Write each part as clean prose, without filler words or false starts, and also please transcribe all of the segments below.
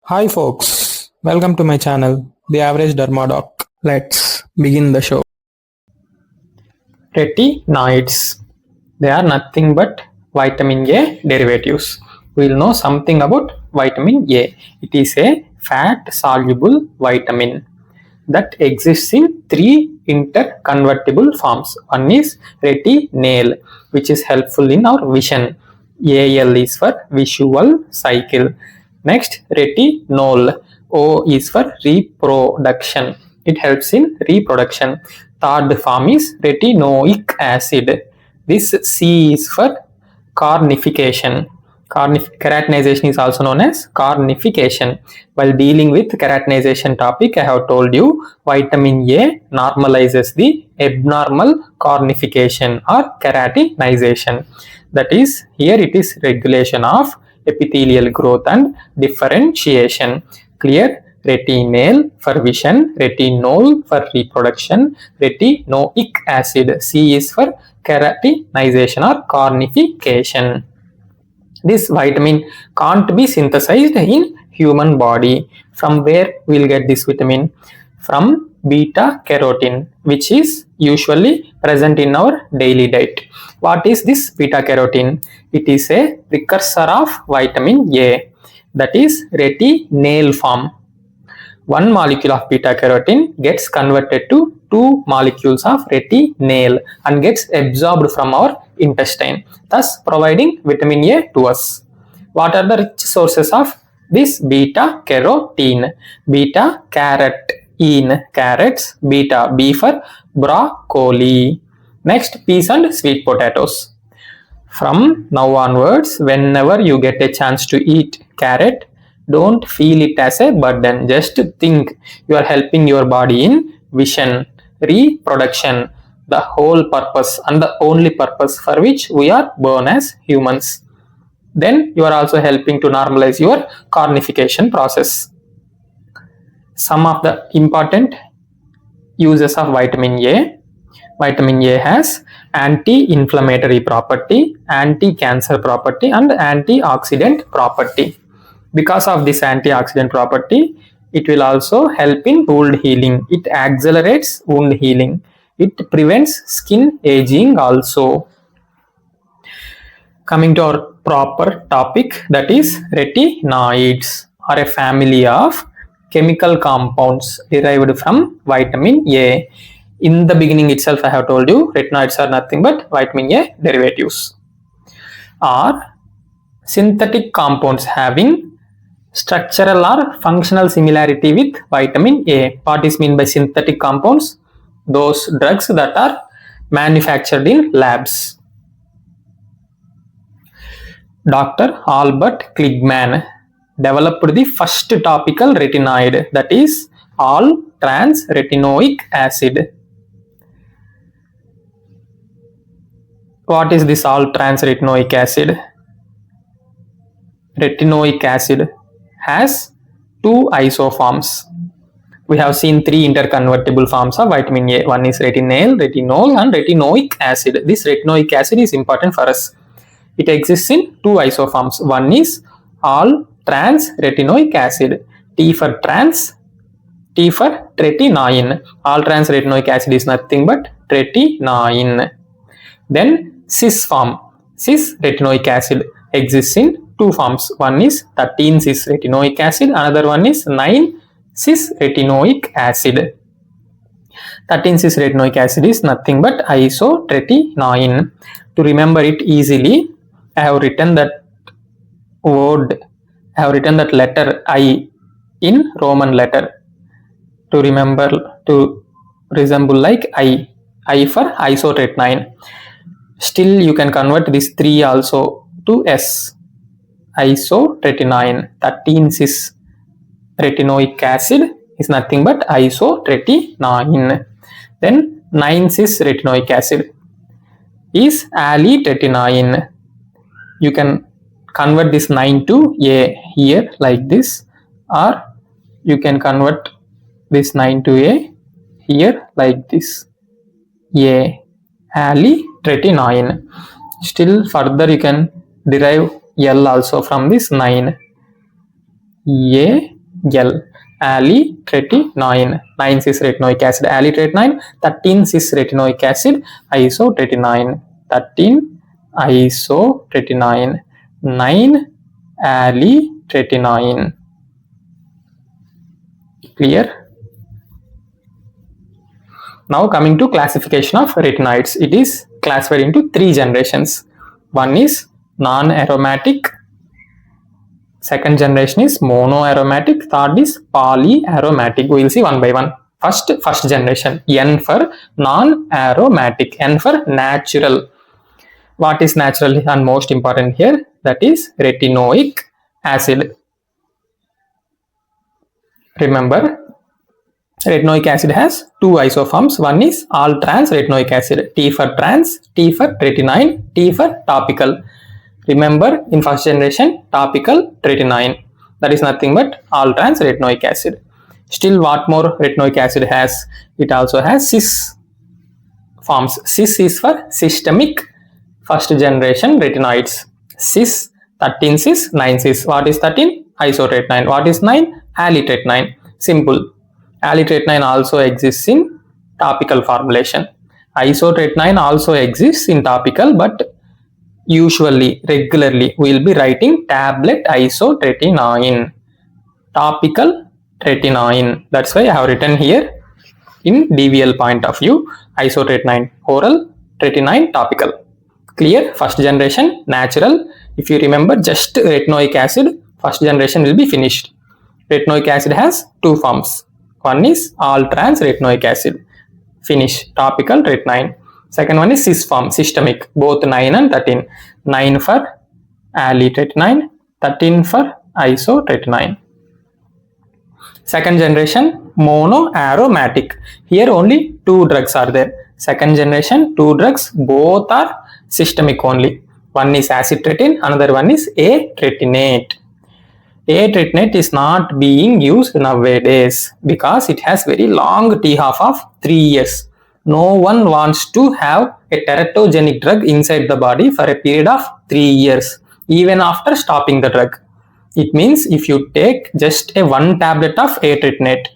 Hi folks, welcome to my channel, The Average Dermadoc. Let's begin the show. Retinoids. They are nothing but vitamin A derivatives. We'll know something about vitamin A. It is a fat-soluble vitamin that exists in three interconvertible forms. One is retinal, which is helpful in our vision. AL is for visual cycle. Next, retinol. O is for reproduction. It helps in reproduction. Third form is retinoic acid. This C is for carnification. Keratinization is also known as carnification. While dealing with keratinization topic, I have told you vitamin A normalizes the abnormal carnification or keratinization. That is, here it is regulation of epithelial growth and differentiation. Clear? Retinal for vision, retinol for reproduction, retinoic acid. C is for keratinization or carnification. This vitamin can't be synthesized in human body. From where we'll get this vitamin? From beta carotene, which is usually present in our daily diet. What is this beta carotene? It is a precursor of vitamin A, that is retinal form. One molecule of beta carotene gets converted to two molecules of retinal and gets absorbed from our intestine, thus providing vitamin A to us. What are the rich sources of this beta carotene? Beta carotene, carrots, beta, B for broccoli. Next, peas and sweet potatoes. From now onwards, whenever you get a chance to eat carrot, don't feel it as a burden. Just think you are helping your body in vision, reproduction, the whole purpose and the only purpose for which we are born as humans. Then you are also helping to normalize your carnification process. Some of the important uses of vitamin A. Vitamin A has anti-inflammatory property, anti-cancer property and antioxidant property. Because of this antioxidant property, it will also help in wound healing. It accelerates wound healing. It prevents skin aging also. Coming to our proper topic, that is retinoids are a family of chemical compounds derived from vitamin A. In the beginning itself, I have told you retinoids are nothing but vitamin A derivatives. Are synthetic compounds having structural or functional similarity with vitamin A. What is meant by synthetic compounds? Those drugs that are manufactured in labs. Dr. Albert Kligman developed the first topical retinoid, that is all-trans retinoic acid. What is this all-trans retinoic acid? Retinoic acid has two isoforms. We have seen three interconvertible forms of vitamin A. One is retinal, retinol and retinoic acid. This retinoic acid is important for us. It exists in two isoforms. One is all trans retinoic acid. T for trans, T for tretinoin. All trans retinoic acid is nothing but tretinoin. Then cis form. Cis retinoic acid exists in two forms. One is 13-cis retinoic acid, another one is 9-cis retinoic acid. 13-cis retinoic acid is nothing but isotretinoin. To remember it easily, I have written that letter I in Roman letter to remember, to resemble like I for isotretinoin. Still you can convert these three also to S. Isotretinoin. 13-cis retinoic acid is nothing but isotretinoin. Then 9-cis retinoic acid is alitretinoin. You can convert this 9 to A here like this, or you can convert this 9 to A here like this. A, alitretinoin. Still further you can derive L also from this 9. A L. Alitretinoin. 9-cis retinoic acid alitretinoin. 13-cis retinoic acid isotretinoin. 13 isotretinoin. 9 alitretinoin. Clear? Now coming to classification of retinoids. It is classified into 3 generations. One is non-aromatic, second generation is monoaromatic, third is polyaromatic. We will see one by one. First generation, N for non-aromatic, N for natural. What is natural and most important here? That is retinoic acid. Remember, retinoic acid has 2 isoforms. One is all trans retinoic acid, T for trans, T for tretinoin, T for topical. Remember, in first generation, topical tretinoin. That is nothing but all trans retinoic acid. Still, what more retinoic acid has? It also has cis forms. Cis is for systemic first generation retinoids. Cis, 13 cis, 9 cis. What is 13? Isotretinoin. What is 9? Alitretinoin. Simple. Alitretinoin also exists in topical formulation. Isotretinoin also exists in topical, but usually, regularly, we will be writing tablet isotretinoin, topical tretinoin. That's why I have written here in DVL point of view, isotretinoin, oral, tretinoin, topical. Clear? First generation, natural. If you remember, just retinoic acid, first generation will be finished. Retinoic acid has 2 forms. One is all trans retinoic acid, finish, topical tretinoin. Second one is cis form, systemic, both 9 and 13. 9 for alitretinoin, 13 for isotretinoin. Second generation, monoaromatic. Here only 2 drugs are there. Second generation, 2 drugs, both are systemic only. One is acitretin, another one is A-tretinate. A-tretinate is not being used nowadays because it has very long T-half of 3 years. No one wants to have a teratogenic drug inside the body for a period of 3 years, even after stopping the drug. It means if you take just a 1 tablet of A-tretinate,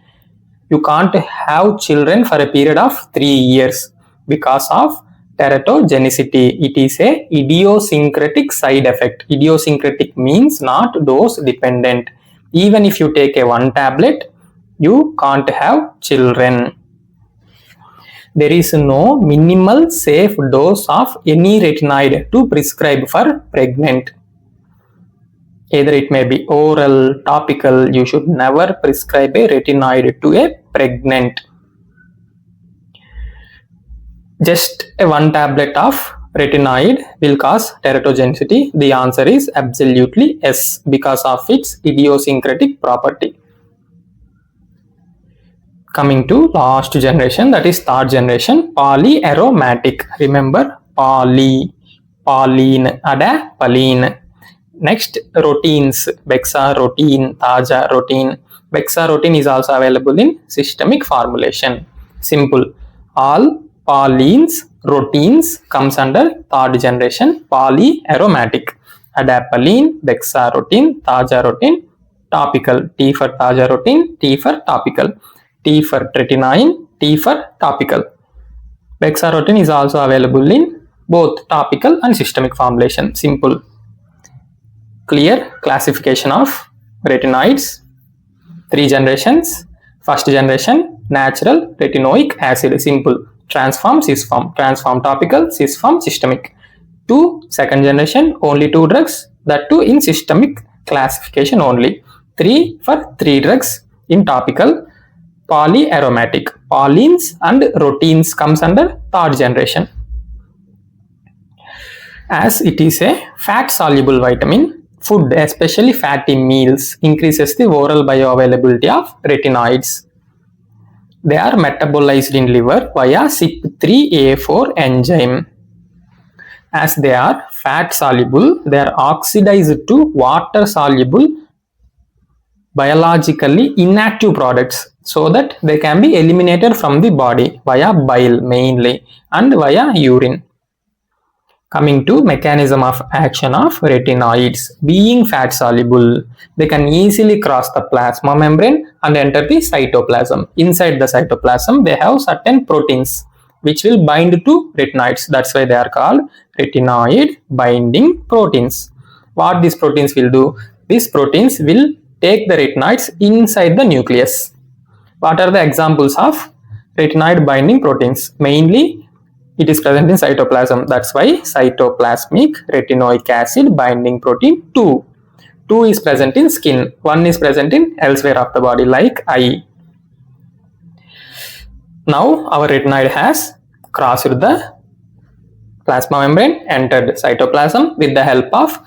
you can't have children for a period of 3 years because of teratogenicity. It is a idiosyncratic side effect. Idiosyncratic means not dose dependent. Even if you take a 1 tablet, you can't have children. There is no minimal safe dose of any retinoid to prescribe for pregnant. Either it may be oral, topical, you should never prescribe a retinoid to a pregnant. Just a 1 tablet of retinoid will cause teratogenicity. The answer is absolutely yes because of its idiosyncratic property. Coming to last generation, that is third generation, polyaromatic. Remember, polylene, adapalene. Next, roteins, bexarotene, tazarotene. Bexarotene is also available in systemic formulation. Simple. All polynes, roteins comes under third generation, polyaromatic. Adapalene, bexarotene, tazarotene, topical. T for tazarotene, T for topical. T for tretinoin, T for topical. Bexarotene is also available in both topical and systemic formulation. Simple. Clear? Classification of retinoids. 3 generations. First generation, natural retinoic acid. Simple. Transform, cis form. Transform topical, cis form systemic. 2 second generation, only 2 drugs. That too in systemic classification only. 3 for 3 drugs in topical. Polyaromatic. Polynes and roteins comes under third generation. As it is a fat soluble vitamin, food, especially fatty meals, increases the oral bioavailability of retinoids. They are metabolized in liver via CYP3A4 enzyme. As they are fat soluble, they are oxidized to water soluble biologically inactive products so that they can be eliminated from the body via bile mainly and via urine. Coming to mechanism of action of retinoids. Being fat soluble, they can easily cross the plasma membrane and enter the cytoplasm. Inside the cytoplasm, they have certain proteins which will bind to retinoids. That's why they are called retinoid binding proteins. What these proteins will do? These proteins will take the retinoids inside the nucleus. What are the examples of retinoid binding proteins? Mainly, it is present in cytoplasm. That's why cytoplasmic retinoic acid binding protein 2. 2 is present in skin. 1 is present in elsewhere of the body like eye. Now our retinoid has crossed the plasma membrane, entered cytoplasm with the help of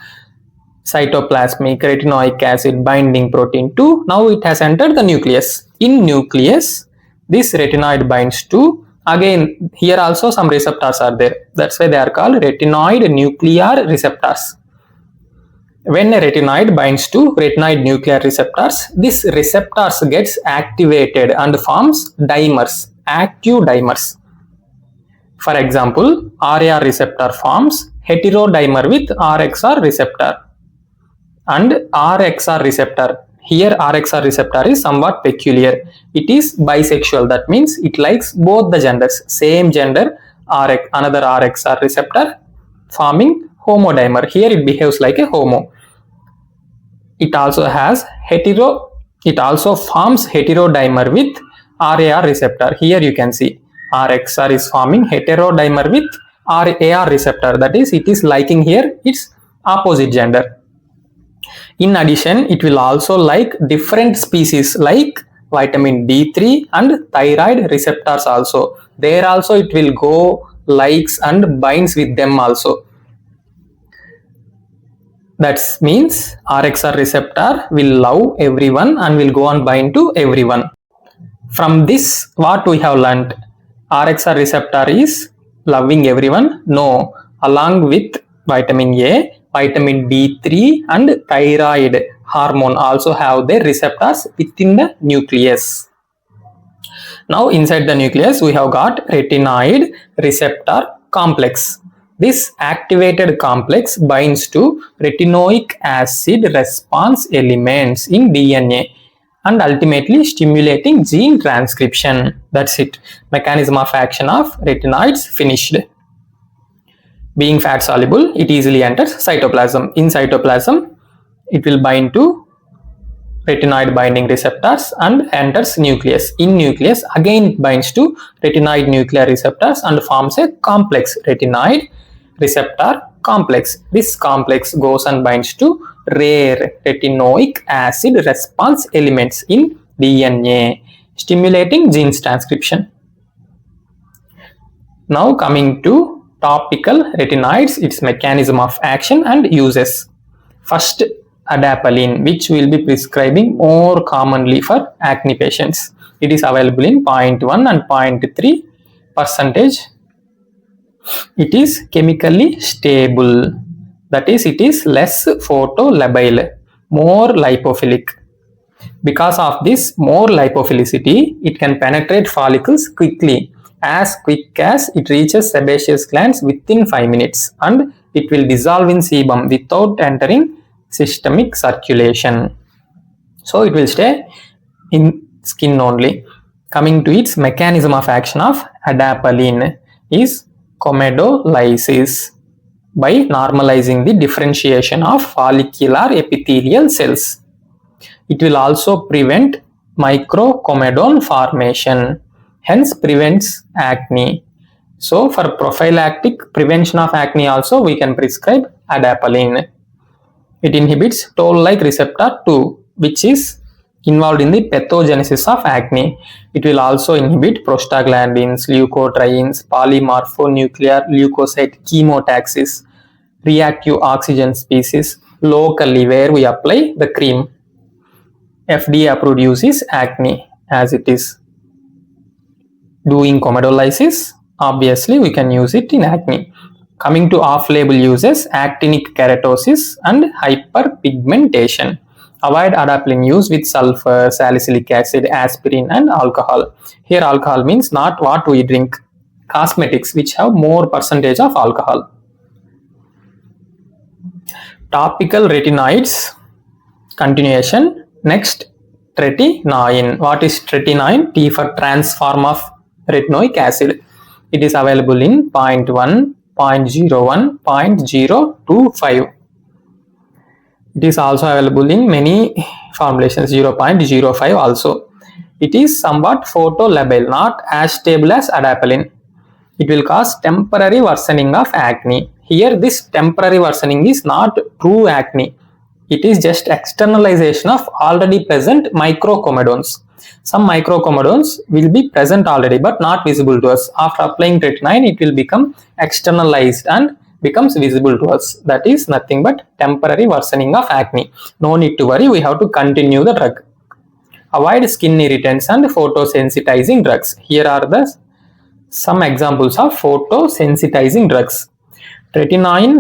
cytoplasmic retinoic acid binding protein 2. Now it has entered the nucleus. In nucleus, this retinoid binds to, again here also some receptors are there. That's why they are called retinoid nuclear receptors. When a retinoid binds to retinoid nuclear receptors, this receptors gets activated and forms dimers, active dimers. For example, RAR receptor forms heterodimer with RXR receptor. And RXR receptor, here RXR receptor is somewhat peculiar. It is bisexual, that means it likes both the genders, same gender, another RXR receptor forming homodimer. Here it behaves like a homo. It also forms heterodimer with RAR receptor. Here you can see RXR is forming heterodimer with RAR receptor, that is, it is liking here its opposite gender. In addition, it will also like different species like vitamin D3 and thyroid receptors also. There also it will go likes and binds with them also. That means RXR receptor will love everyone and will go and bind to everyone. From this, what we have learnt? RXR receptor is loving everyone? No. Along with vitamin A, vitamin D3 and thyroid hormone also have their receptors within the nucleus. Now inside the nucleus we have got retinoid receptor complex. This activated complex binds to retinoic acid response elements in DNA and ultimately stimulating gene transcription. That's it. Mechanism of action of retinoids finished. Being fat soluble, it easily enters cytoplasm. In cytoplasm, it will bind to retinoid binding receptors and enters nucleus. In nucleus, again it binds to retinoid nuclear receptors and forms a complex, retinoid receptor complex. This complex goes and binds to rare retinoic acid response elements in DNA, stimulating genes transcription. Now coming to topical retinoids, its mechanism of action and uses. First, adapalene, which we will be prescribing more commonly for acne patients. It is available in 0.1 and 0.3 percentage. It is chemically stable, that is, it is less photolabile, more lipophilic. Because of this more lipophilicity, it can penetrate follicles quickly, as quick as it reaches sebaceous glands within 5 minutes, and it will dissolve in sebum without entering systemic circulation. So it will stay in skin only. Coming to its mechanism of action of adapalene is comedolysis, by normalizing the differentiation of follicular epithelial cells. It will also prevent microcomedone formation, hence prevents acne. So for prophylactic prevention of acne also we can prescribe adapalene. It inhibits toll-like receptor 2, which is involved in the pathogenesis of acne. It will also inhibit prostaglandins, leukotrienes, polymorphonuclear leukocyte chemotaxis, reactive oxygen species locally where we apply the cream. FDA approved use is acne, as it is doing comedolysis. Obviously we can use it in acne. Coming to off-label uses, actinic keratosis and hyperpigmentation. Avoid adapalene use with sulfur, salicylic acid, aspirin and alcohol. Here alcohol means not what we drink, cosmetics which have more percentage of alcohol. Topical retinoids. Continuation. Next, tretinoin. What is tretinoin? T for trans form of retinoic acid. It is available in 0.1, 0.01, 0.025. It is also available in many formulations, 0.05 also. It is somewhat photolabile, not as stable as adapalene. It will cause temporary worsening of acne. Here this temporary worsening is not true acne. It is just externalization of already present microcomedones. Some microcomedones will be present already but not visible to us. After applying tretinoin, it will become externalized and becomes visible to us. That is nothing but temporary worsening of acne. No need to worry, we have to continue the drug. Avoid skin irritants and photosensitizing drugs. Here are the some examples of photosensitizing drugs. Tretinoin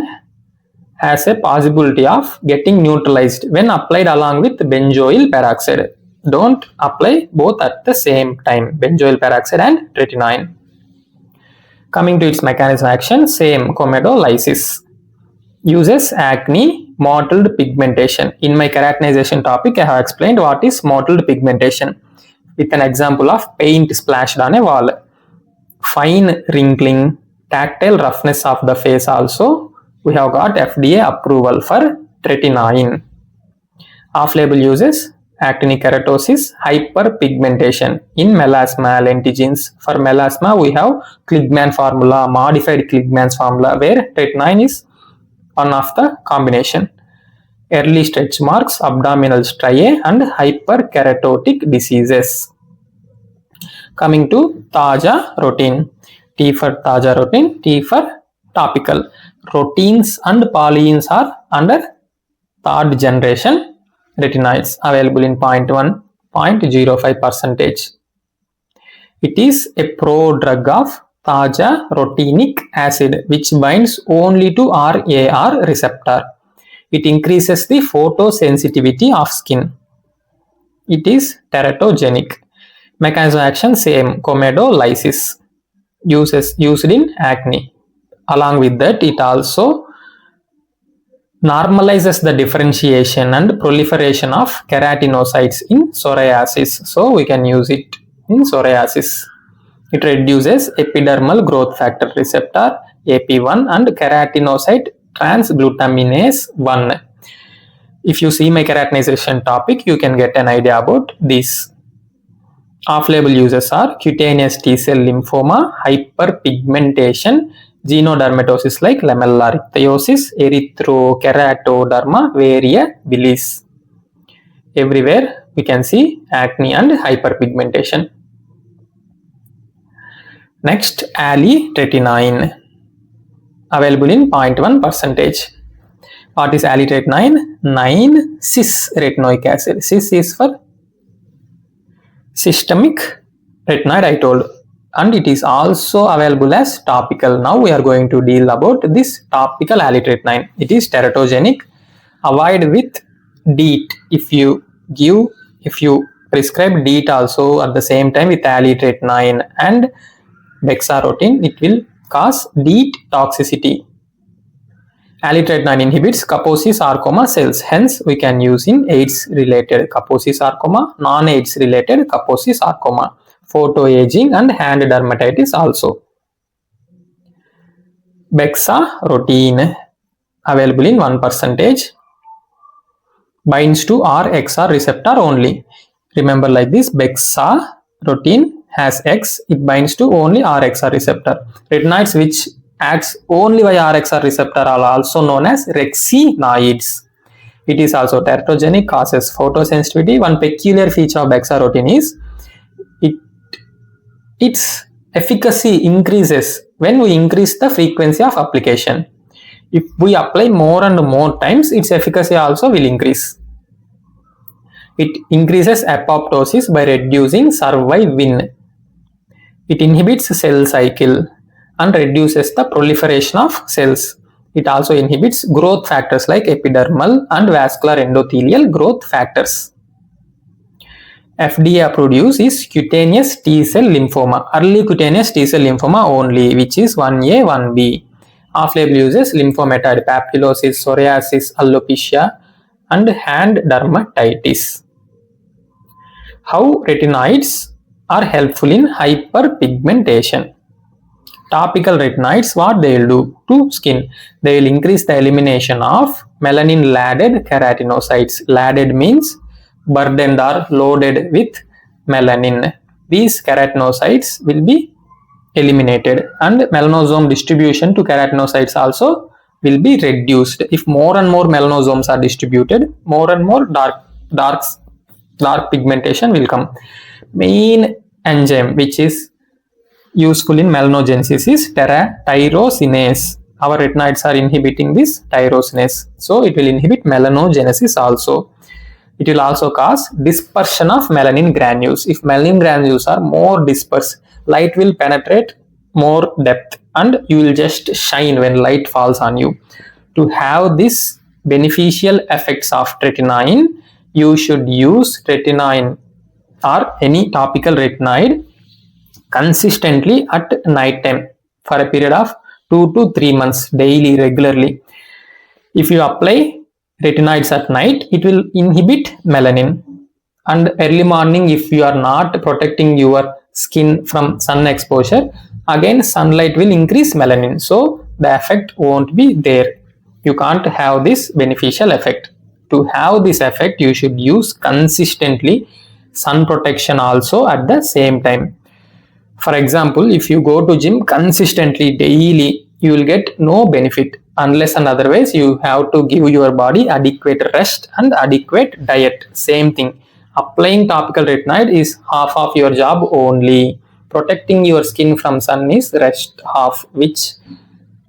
has a possibility of getting neutralized when applied along with benzoyl peroxide. Don't apply both at the same time, benzoyl peroxide and tretinoin. Coming to its mechanism of action, same, comedolysis. Uses acne, mottled pigmentation. In my keratinization topic, I have explained what is mottled pigmentation with an example of paint splashed on a wall. Fine wrinkling, tactile roughness of the face also. We have got FDA approval for tretinoin. Off-label uses, actinic keratosis, hyperpigmentation in melasma lentigens. For melasma, we have Kligman formula, modified Kligman's formula, where tretinoin is one of the combination. Early stretch marks, abdominal striae, and hyperkeratotic diseases. Coming to tazarotene. T for tazarotene, T for topical. Rotenes and polyenes are under third generation retinoids, available in 0.1, 0.05%. It is a prodrug of tazarotenic acid which binds only to RAR receptor. It increases the photosensitivity of skin. It is teratogenic. Mechanism of action same, comedolysis. Used in acne. Along with that, it also normalizes the differentiation and proliferation of keratinocytes in psoriasis. So we can use it in psoriasis. It reduces epidermal growth factor receptor AP1 and keratinocyte transglutaminase 1. If you see my keratinization topic, you can get an idea about this. Off-label uses are cutaneous T-cell lymphoma, hyperpigmentation, genodermatosis like lamellarictiosis, erythrokeratoderma variabilis. Everywhere we can see acne and hyperpigmentation. Next, alitretinoin, available in 0.1%. What is alitretinoin? 9-cis-retinoic acid. Cis is for systemic retinoid, I told, and it is also available as topical. Now we are going to deal about this topical alitretinoin. It is teratogenic. Avoid with DEET. If you prescribe DEET also at the same time with alitretinoin and bexarotene, it will cause DEET toxicity. Alitretinoin inhibits Kaposi sarcoma cells, hence we can use in AIDS related Kaposi sarcoma, non-AIDS related Kaposi sarcoma, photoaging and hand dermatitis also. Bexarotene, available in 1%, binds to RXR receptor only. Remember like this, bexarotene has X, it binds to only RXR receptor. Retinoids which acts only by RXR receptor are also known as rexinoids. It is also teratogenic, causes photosensitivity. One peculiar feature of bexarotene is its efficacy increases when we increase the frequency of application. If we apply more and more times, its efficacy also will increase. It increases apoptosis by reducing survivin. It inhibits cell cycle and reduces the proliferation of cells. It also inhibits growth factors like epidermal and vascular endothelial growth factors. FDA approved use is cutaneous T-cell lymphoma, early cutaneous T-cell lymphoma only, which is 1A, 1B. Off-label uses lymphomatid, papulosis, psoriasis, alopecia, and hand dermatitis. How retinoids are helpful in hyperpigmentation. Topical retinoids, what they will do to skin? They will increase the elimination of melanin-laden keratinocytes. Laden means burdened or loaded with melanin. These keratinocytes will be eliminated, and melanosome distribution to keratinocytes also will be reduced. If more and more melanosomes are distributed, more and more dark pigmentation will come. Main enzyme which is useful in melanogenesis is tyrosinase. Our retinoids are inhibiting this tyrosinase, so it will inhibit melanogenesis also. It will also cause dispersion of melanin granules. If melanin granules are more dispersed, light will penetrate more depth and you will just shine when light falls on you. To have this beneficial effects of tretinoin, you should use tretinoin or any topical retinoid consistently at night time for a period of 2 to 3 months daily, regularly. If you apply retinoids at night, it will inhibit melanin, and early morning, if you are not protecting your skin from sun exposure, again sunlight will increase melanin, so the effect won't be there. You can't have this beneficial effect. To have this effect, you should use consistently sun protection also at the same time. For example, if you go to gym consistently daily, you will get no benefit. Unless and otherwise, you have to give your body adequate rest and adequate diet. Same thing. Applying topical retinoid is half of your job only. Protecting your skin from sun is rest half, which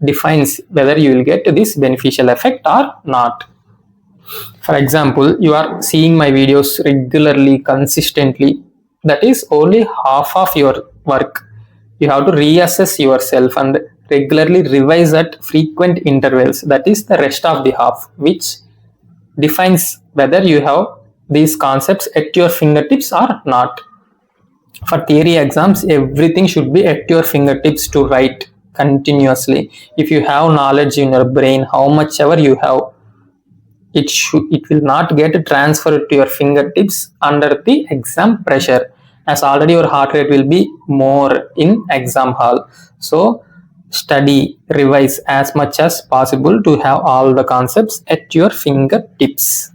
defines whether you will get this beneficial effect or not. For example, you are seeing my videos regularly, consistently. That is only half of your work. You have to reassess yourself and regularly revise at frequent intervals. That is the rest of the half, which defines whether you have these concepts at your fingertips or not. For theory exams, everything should be at your fingertips to write continuously. If you have knowledge in your brain, how much ever you have, it will not get transferred to your fingertips under the exam pressure, as already your heart rate will be more in exam hall. So study, revise as much as possible to have all the concepts at your fingertips.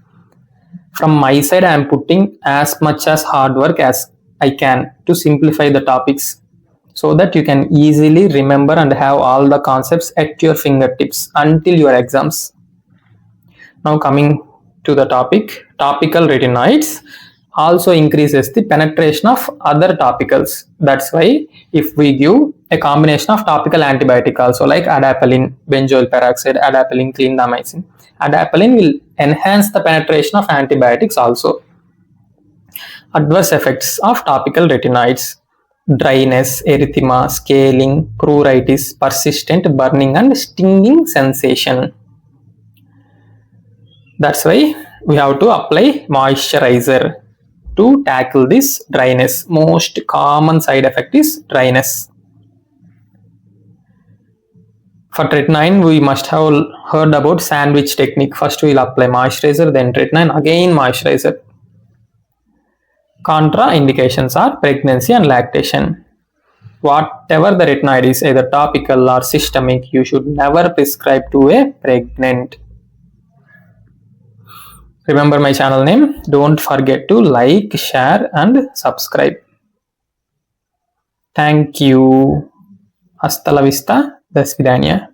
From my side, I am putting as much as hard work as I can to simplify the topics so that you can easily remember and have all the concepts at your fingertips until your exams. Now coming to the topic, topical retinoids also increases the penetration of other topicals. That's why if we give a combination of topical antibiotic also, like adapalene, benzoyl peroxide, adapalene, clindamycin, adapalene will enhance the penetration of antibiotics also. Adverse effects of topical retinoids: dryness, erythema, scaling, pruritus, persistent burning and stinging sensation. That's why we have to apply moisturizer to tackle this dryness. Most common side effect is dryness. For tretinoin, we must have heard about sandwich technique. First we will apply moisturizer, then tretinoin, again moisturizer. Contraindications are pregnancy and lactation. Whatever the retinoid is, either topical or systemic, you should never prescribe to a pregnant. Remember my channel name. Don't forget to like, share and subscribe. Thank you. Hasta la vista. Desvidania.